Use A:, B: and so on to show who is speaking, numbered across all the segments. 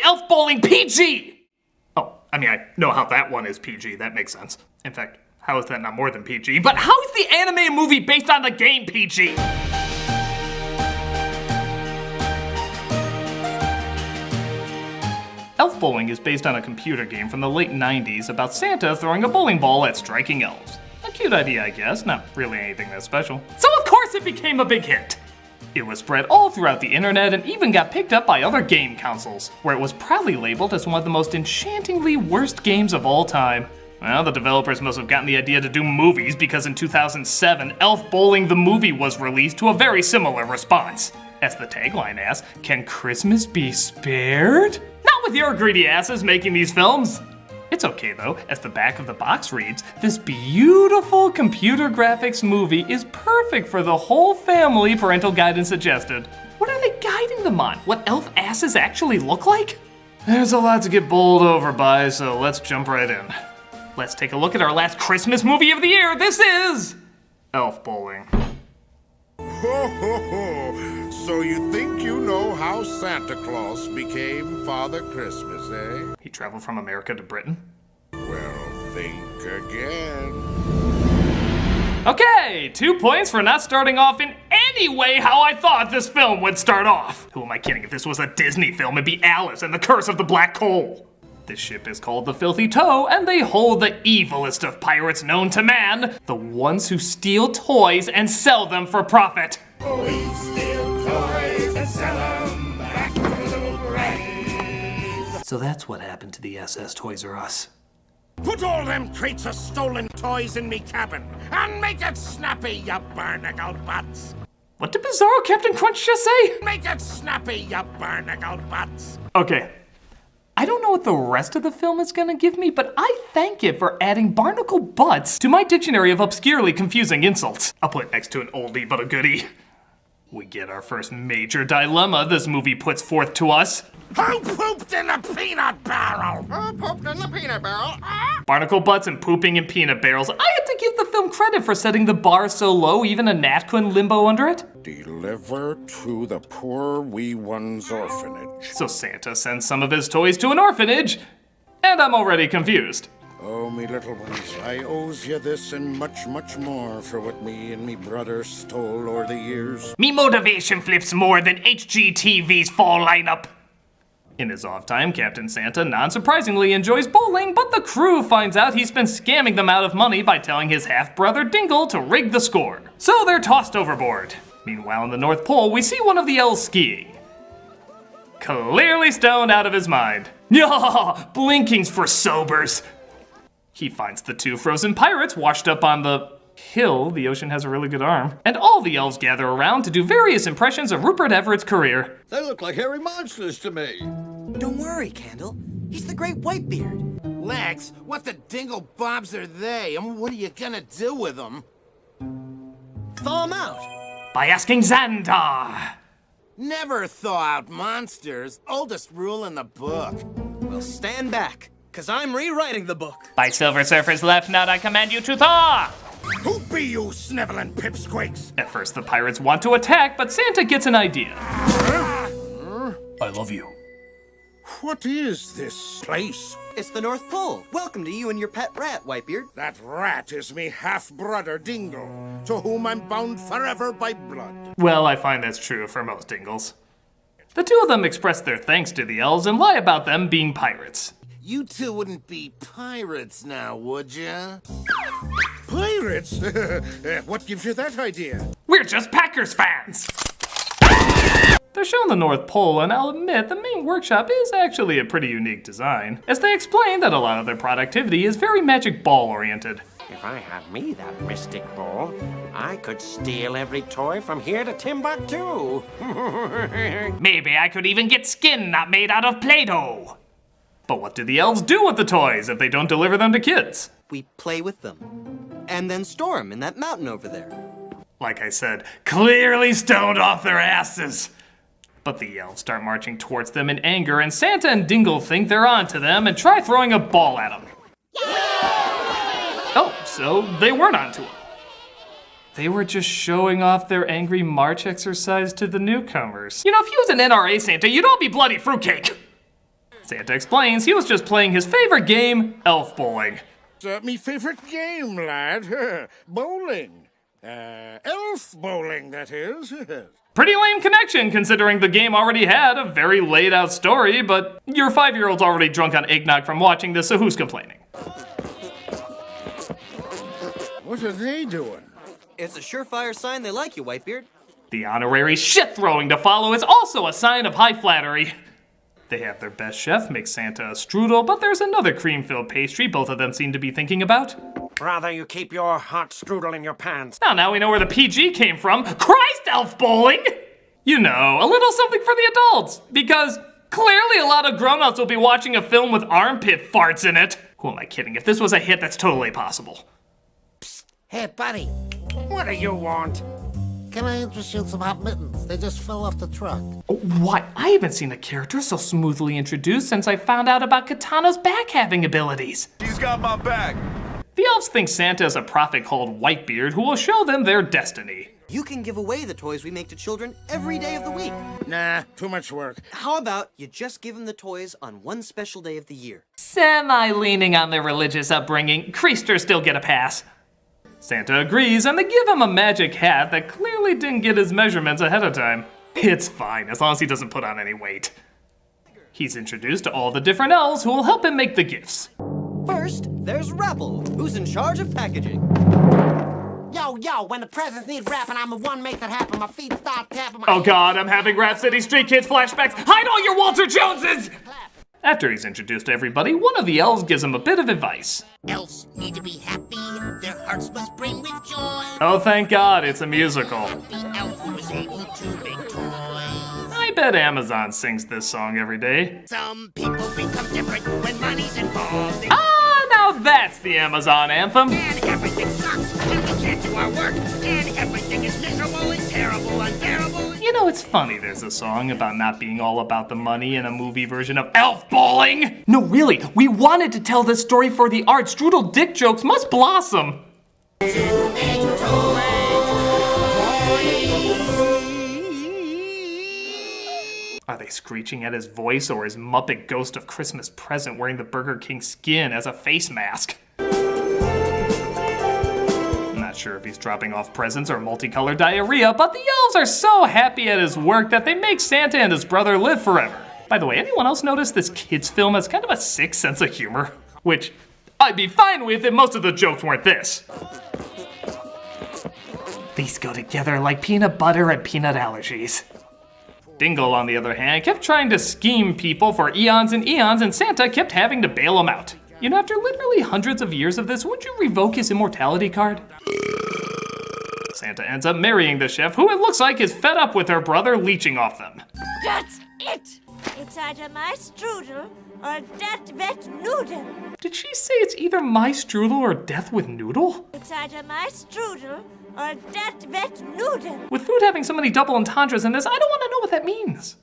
A: Elf Bowling PG? Oh, I mean, I know how that one is PG. That makes sense. In fact, how is that not more than PG? But how is the animated movie based on the game PG? Elf Bowling is based on a computer game from the late 90s about Santa throwing a bowling ball at striking elves. A cute idea, I guess, not really anything that special. So of course it became a big hit. It was spread all throughout the internet and even got picked up by other game consoles, where it was proudly labeled as one of the most enchantingly worst games of all time. Well, the developers must have gotten the idea to do movies because in 2007, Elf Bowling the movie was released to a very similar response. As the tagline asks, can Christmas be spared? Not with your greedy asses making these films. It's okay though, as the back of the box reads, this beautiful computer graphics movie is perfect for the whole family, parental guidance suggested. What are they guiding them on? What elf asses actually look like? There's a lot to get bowled over by, so let's jump right in. Let's take a look at our last Christmas movie of the year. This is Elf Bowling.
B: Ho, ho, ho. So you think you know how Santa Claus became Father Christmas, eh?
A: He traveled from America to Britain.
B: Well, think again.
A: Okay, 2 points for not starting off in any way how I thought this film would start off. Who am I kidding? If this was a Disney film, it'd be Alice and the Curse of the Black Coal. This ship is called the Filthy Toe, and they hold the evilest of pirates known to man, the ones who steal toys and sell them for profit.
C: We steal toys and sell them back to little Granny.
A: So that's what happened to the SS Toys R Us.
B: Put all them crates of stolen toys in me cabin and make it snappy, you barnacle butts.
A: What did Bizarro Captain Crunch just say?
B: Make it snappy, you barnacle butts.
A: Okay. I don't know what the rest of the film is gonna give me, but I thank it for adding barnacle butts to my dictionary of obscurely confusing insults. I'll put it next to an oldie but a goodie. We get our first major dilemma this movie puts forth to us.
B: Who pooped in the peanut barrel?
C: Who pooped in the peanut barrel?
A: Barnacle butts and pooping in peanut barrels. I have to give the film credit for setting the bar so low even a gnat couldn't limbo under it.
B: Deliver to the poor wee one's orphanage.
A: So Santa sends some of his toys to an orphanage, and I'm already confused.
B: Oh, me little ones, I owes you this and much, much more for what me and me brother stole o'er the years.
A: Me motivation flips more than HGTV's fall lineup. In his off time, Captain Santa non-surprisingly enjoys bowling, but the crew finds out he's been scamming them out of money by telling his half-brother Dingle to rig the score. So they're tossed overboard. Meanwhile, in the North Pole, we see one of the elves skiing. Clearly stoned out of his mind. Nyah! Blinking's for sobers. He finds the two frozen pirates washed up on the hill. The ocean has a really good arm. And all the elves gather around to do various impressions of Rupert Everett's career.
D: They look like hairy monsters to me.
E: Don't worry, Candle. He's the Great Whitebeard.
F: Lex, what the dingle bobs are they, and what are you gonna do with them?
E: Thaw him out.
A: By asking Xandar.
F: Never thaw out monsters. Oldest rule in the book.
E: Well, stand back, because I'm rewriting the book.
A: By Silver Surfer's left nut, I command you to thaw.
B: Who be you, sniveling pipsqueaks?
A: At first, the pirates want to attack, but Santa gets an idea. I love you.
B: What is this place?
E: It's the North Pole. Welcome to you and your pet rat, Whitebeard.
B: That rat is me half-brother Dingle, to whom I'm bound forever by blood.
A: Well, I find that's true for most Dingles. The two of them express their thanks to the elves and lie about them being pirates.
F: You two wouldn't be pirates now, would ya?
B: Pirates? What gives you that idea?
A: We're just Packers fans! They're shown the North Pole, and I'll admit the main workshop is actually a pretty unique design, as they explain that a lot of their productivity is very magic ball oriented.
G: If I had me that mystic ball, I could steal every toy from here to Timbuktu.
A: Maybe I could even get skin not made out of Play-Doh. But what do the elves do with the toys if they don't deliver them to kids?
E: We play with them, and then store them in that mountain over there.
A: Like I said, clearly stoned off their asses. But the elves start marching towards them in anger, and Santa and Dingle think they're onto them and try throwing a ball at them. Oh, so they weren't onto him. They were just showing off their angry march exercise to the newcomers. You know, if he was an NRA Santa, you'd all be bloody fruitcake. Santa explains he was just playing his favorite game, elf bowling.
B: Me favorite game, lad. Bowling. Elf bowling, that is.
A: Pretty lame connection, considering the game already had a very laid out story, but your 5-year-old's already drunk on eggnog from watching this, so who's complaining?
B: What are they doing?
E: It's a surefire sign they like you, Whitebeard.
A: The honorary shit throwing to follow is also a sign of high flattery. They have their best chef make Santa a strudel, but there's another cream-filled pastry both of them seem to be thinking about.
G: Rather you keep your hot strudel in your pants.
A: Now we know where the PG came from. Christ, elf bowling! You know, a little something for the adults, because clearly a lot of grown-ups will be watching a film with armpit farts in it. Who am I kidding? If this was a hit, that's totally possible.
F: Hey, buddy,
G: What do you want?
F: can I interest you in some hot mittens? They just fell off the truck.
A: What? I haven't seen a character so smoothly introduced since I found out about Katana's back-having abilities.
D: He's got my back.
A: The elves think Santa is a prophet called Whitebeard who will show them their destiny.
E: You can give away the toys we make to children every day of the week.
B: Nah, too much work.
E: How about you just give them the toys on one special day of the year?
A: Semi-leaning on their religious upbringing, Creasters still get a pass. Santa agrees, and they give him a magic hat that clearly didn't get his measurements ahead of time. It's fine, as long as he doesn't put on any weight. He's introduced to all the different elves who will help him make the gifts.
E: First, there's Rapple, who's in charge of packaging.
F: Yo, when the presents need wrapping, I'm the one make it happen. My feet start tapping.
A: Oh god, I'm having Rap City Street Kids flashbacks. Hide all your Walter Joneses! After he's introduced to everybody, one of the elves gives him a bit of advice.
H: Elves need to be happy, their hearts must brim with joy.
A: Oh, thank God, it's a musical.
H: The elf who is able to make toys.
A: I bet Amazon sings this song every day.
H: Some people become different when money's involved.
A: Ah, now that's the Amazon anthem.
H: And everything sucks, and we can't do our work. And everything is miserable and terrible, unbearable.
A: You know, it's funny there's a song about not being all about the money in a movie version of Elf Bowling. No, really, we wanted to tell this story for the art. Strudel dick jokes must blossom. Are they screeching at his voice or his Muppet Ghost of Christmas Present wearing the Burger King skin as a face mask? I'm not sure if he's dropping off presents or multicolored diarrhea, but the elves are so happy at his work that they make Santa and his brother live forever. By the way, anyone else notice this kid's film has kind of a sick sense of humor? Which I'd be fine with if most of the jokes weren't this. These go together like peanut butter and peanut allergies. Dingle, on the other hand, kept trying to scheme people for eons and eons, and Santa kept having to bail him out. You know, after literally hundreds of years of this, would you revoke his immortality card? Santa ends up marrying the chef, who it looks like is fed up with her brother leeching off them.
I: That's it! It's either my strudel or death vet noodle.
A: Did she say it's either my strudel or death with noodle?
I: It's either my strudel or death vet noodle.
A: With food having so many double entendres in this, I don't want to know what that means.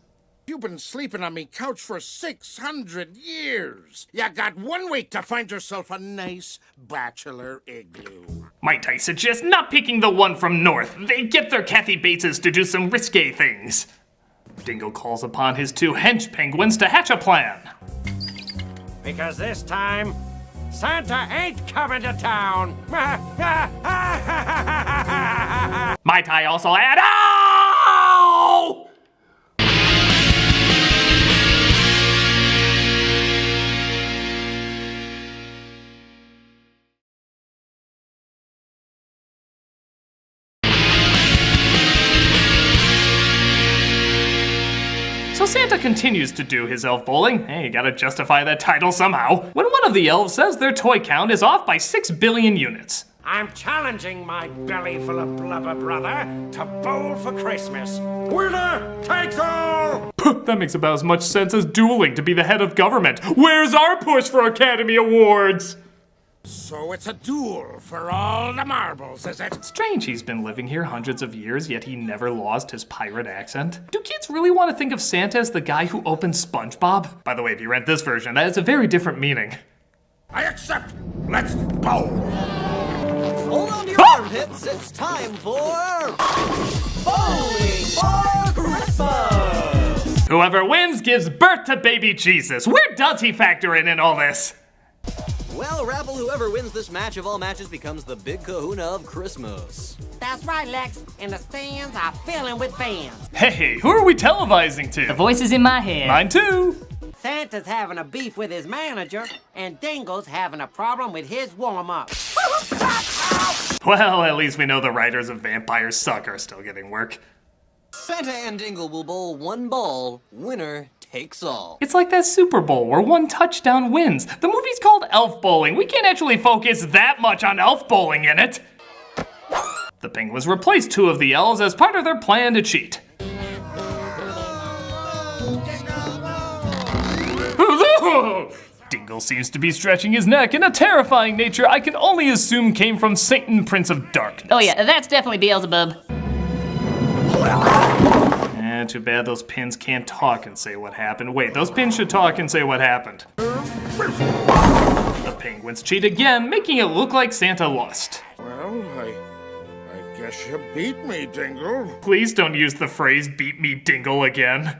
B: You've been sleeping on me couch for 600 years. You got 1 week to find yourself a nice bachelor igloo.
A: Might I suggest not picking the one from North? They get their Kathy Bateses to do some risque things. Dingle calls upon his 2 hench penguins to hatch a plan.
G: Because this time, Santa ain't coming to town.
A: Might I also add, ow! So Santa continues to do his elf bowling. Hey, you gotta justify that title somehow. When one of the elves says their toy count is off by 6 billion units.
G: I'm challenging my belly full of blubber brother to bowl for Christmas. Winner takes all!
A: That makes about as much sense as dueling to be the head of government. Where's our push for Academy Awards?
B: So it's a duel for all the marbles, is it?
A: Strange he's been living here hundreds of years, yet he never lost his pirate accent. Do kids really want to think of Santa as the guy who opened SpongeBob? By the way, if you read this version, that has a very different meaning.
B: I accept. Let's bowl.
E: Hold on to your armpits, it's time for... Bowling for Christmas!
A: Whoever wins gives birth to baby Jesus. Where does he factor in all this?
E: Well, Rabble, whoever wins this match of all matches becomes the big kahuna of Christmas.
F: That's right, Lex. And the stands are filling with fans.
A: Hey, who are we televising to?
J: The voice is in my head.
A: Mine too.
F: Santa's having a beef with his manager, and Dingle's having a problem with his warm-up.
A: Well, at least we know the writers of Vampires Suck are still getting work.
E: Santa and Dingle will bowl one ball. Winner takes all.
A: It's like that Super Bowl where one touchdown wins. The movie's called Elf Bowling. We can't actually focus that much on elf bowling in it. The Penguins replaced 2 of the elves as part of their plan to cheat. Dingle seems to be stretching his neck in a terrifying nature I can only assume came from Satan, Prince of Darkness.
J: Oh yeah, that's definitely Beelzebub.
A: Too bad those pins can't talk and say what happened. Wait, those pins should talk and say what happened. The Penguins cheat again, making it look like Santa lost.
B: Well, I guess you beat me, Dingle.
A: Please don't use the phrase "beat me, Dingle" again.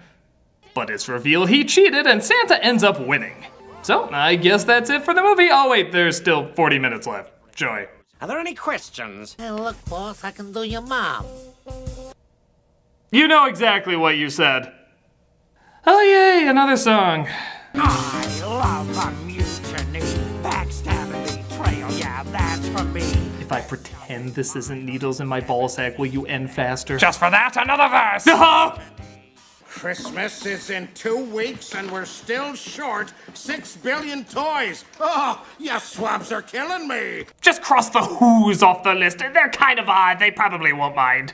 A: But it's revealed he cheated and Santa ends up winning. So, I guess that's it for the movie. Oh wait, there's still 40 minutes left. Joy.
G: Are there any questions?
F: Hey, look, boss, I can do your mom.
A: You know exactly what you said. Oh yay, another song.
G: I love a mutiny, backstabbing, betrayal. Yeah, that's for me.
A: If I pretend this isn't needles in my ballsack, will you end faster?
G: Just for that, another verse.
B: Christmas is in 2 weeks and we're still short 6 billion toys. Oh, you swabs are killing me.
A: Just cross the Who's off the list. They're kind of odd. They probably won't mind.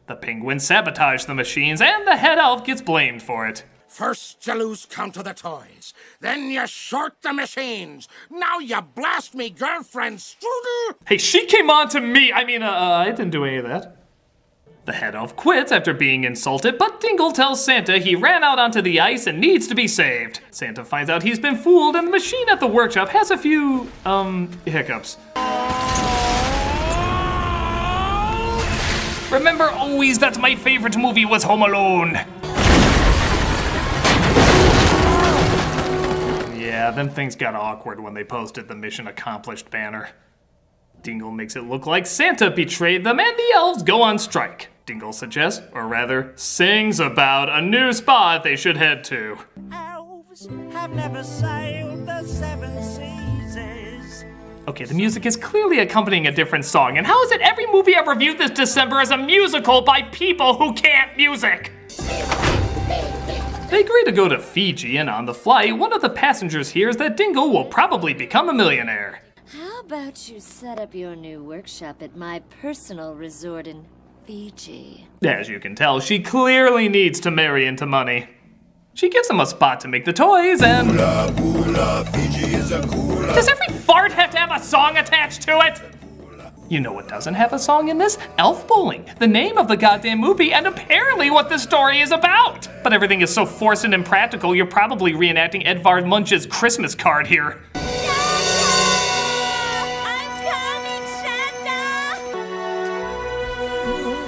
A: The Penguins sabotage the machines, and the head elf gets blamed for it.
B: First you lose count of the toys, then you short the machines. Now you blast me girlfriend, Strudel.
A: Hey, she came on to me. I didn't do any of that. The head elf quits after being insulted, but Dingle tells Santa he ran out onto the ice and needs to be saved. Santa finds out he's been fooled, and the machine at the workshop has a few, hiccups. Remember always that my favorite movie was Home Alone. Yeah, then things got awkward when they posted the Mission Accomplished banner. Dingle makes it look like Santa betrayed them and the elves go on strike. Dingle suggests, or rather, sings about a new spot they should head to.
H: Elves have never sailed the 7 seas.
A: Okay, the music is clearly accompanying a different song, and how is it every movie I've reviewed this December is a musical by people who can't music? They agree to go to Fiji, and on the flight, one of the passengers hears that Dingle will probably become a millionaire.
I: How about you set up your new workshop at my personal resort in Fiji?
A: As you can tell, she clearly needs to marry into money. She gives him a spot to make the toys, and... Does every fart have to have a song attached to it? You know what doesn't have a song in this? Elf Bowling, the name of the goddamn movie, and apparently what the story is about. But everything is so forced and impractical, you're probably reenacting Edvard Munch's Christmas card here.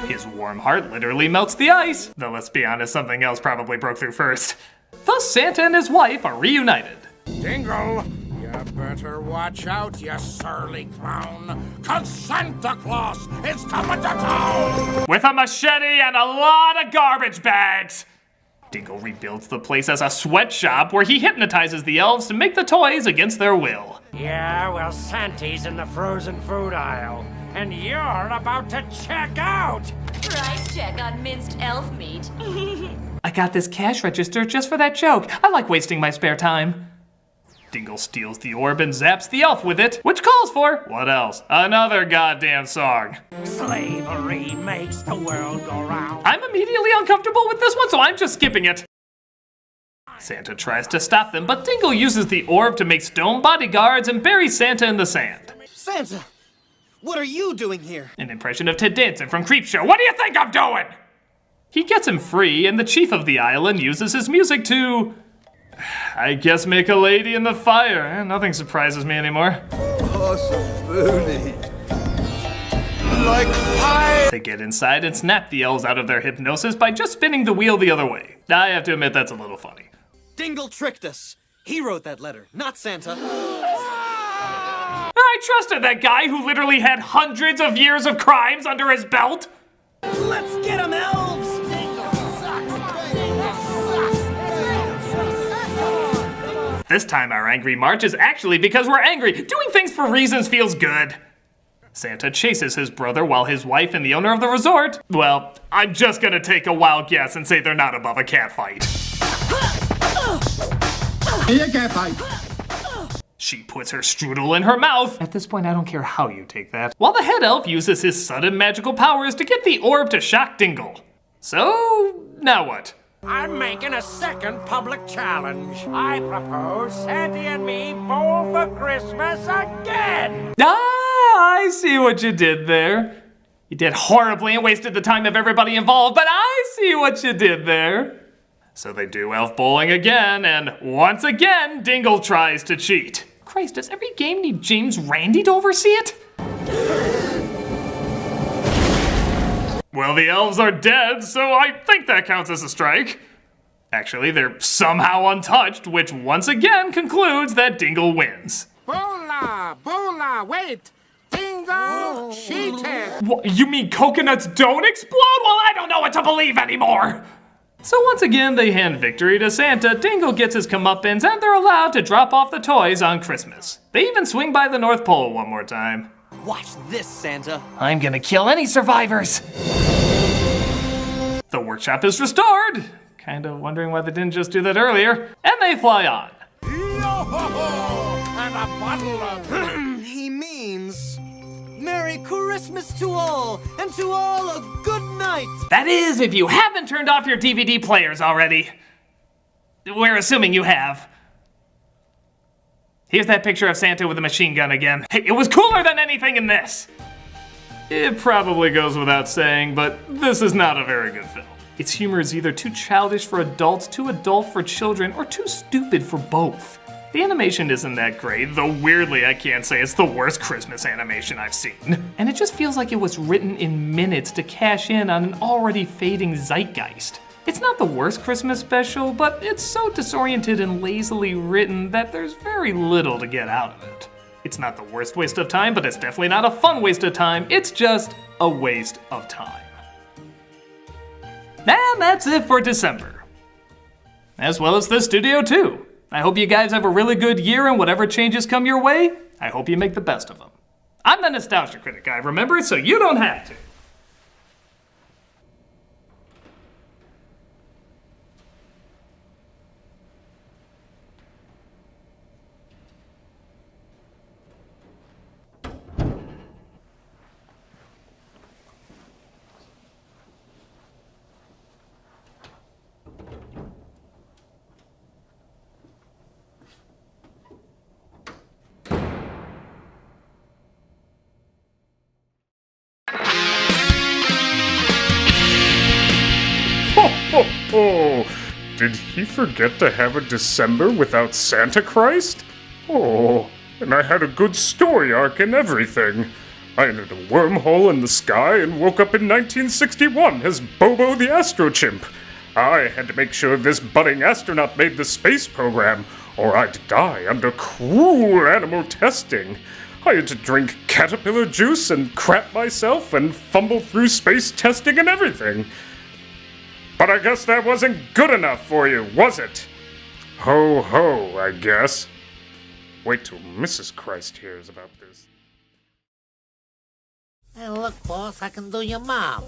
A: His warm heart literally melts the ice. Though let's be honest, something else probably broke through first. Thus, Santa and his wife are reunited.
B: Dingle, you better watch out, you surly clown, 'cause Santa Claus is coming to town!
A: With a machete and a lot of garbage bags! Dingle rebuilds the place as a sweatshop where he hypnotizes the elves to make the toys against their will.
G: Yeah, well, Santy's in the frozen food aisle, and you're about to check out!
K: Price check on minced elf meat.
A: I got this cash register just for that joke. I like wasting my spare time. Dingle steals the orb and zaps the elf with it, which calls for, what else? Another goddamn song.
G: Slavery makes the world go round.
A: I'm immediately uncomfortable with this one, so I'm just skipping it. Santa tries to stop them, but Dingle uses the orb to make stone bodyguards and buries Santa in the sand.
E: Santa, what are you doing here?
A: An impression of Ted Danson from Creepshow. What do you think I'm doing? He gets him free, and the chief of the island uses his music to... I guess make a lady in the fire. Nothing surprises me anymore.
D: Awesome booty.
C: like pie.
A: They get inside and snap the elves out of their hypnosis by just spinning the wheel the other way. I have to admit that's a little funny.
E: Dingle tricked us. He wrote that letter, not Santa.
A: I trusted that guy who literally had hundreds of years of crimes under his belt.
E: Let's get him, elves!
A: This time our angry march is actually because we're angry. Doing things for reasons feels good. Santa chases his brother while his wife and the owner of the resort, well, I'm just gonna take a wild guess and say they're not above a catfight. She puts her strudel in her mouth. At this point, I don't care how you take that. While the head elf uses his sudden magical powers to get the orb to shock Dingle. So, now what?
G: I'm making a second public challenge. I propose Santa and me bowl for Christmas again.
A: I see what you did there. You did horribly and wasted the time of everybody involved, but I see what you did there. So they do elf bowling again, and once again, Dingle tries to cheat. Christ, does every game need James Randi to oversee it? Well, the elves are dead, so I think that counts as a strike. Actually, they're somehow untouched, which once again concludes that Dingle wins.
B: Bola, wait! Dingle cheated!
A: What, you mean coconuts don't explode? Well, I don't know what to believe anymore! So once again, they hand victory to Santa, Dingle gets his comeuppance, and they're allowed to drop off the toys on Christmas. They even swing by the North Pole one more time.
E: Watch this, Santa.
A: I'm gonna kill any survivors! The workshop is restored! Kinda wondering why they didn't just do that earlier. And they fly on.
B: Yo-ho-ho! And a bottle of...
E: He means... Merry Christmas to all, and to all a good night!
A: That is, if you haven't turned off your DVD players already. We're assuming you have. Here's that picture of Santa with a machine gun again. Hey, it was cooler than anything in this! It probably goes without saying, but this is not a very good film. Its humor is either too childish for adults, too adult for children, or too stupid for both. The animation isn't that great, though weirdly I can't say it's the worst Christmas animation I've seen. And it just feels like it was written in minutes to cash in on an already fading zeitgeist. It's not the worst Christmas special, but it's so disoriented and lazily written that there's very little to get out of it. It's not the worst waste of time, but it's definitely not a fun waste of time. It's just a waste of time. And that's it for December. As well as the studio too. I hope you guys have a really good year, and whatever changes come your way, I hope you make the best of them. I'm the Nostalgia Critic guy, remember, so you don't have to.
L: Oh, did he forget to have a December without Santa Christ? Oh, and I had a good story arc and everything. I entered a wormhole in the sky and woke up in 1961 as Bobo the Astrochimp. I had to make sure this budding astronaut made the space program, or I'd die under cruel animal testing. I had to drink caterpillar juice and crap myself and fumble through space testing and everything. But I guess that wasn't good enough for you, was it? Ho ho, I guess. Wait till Mrs. Christ hears about this.
F: Hey, look, boss, I can do your mom.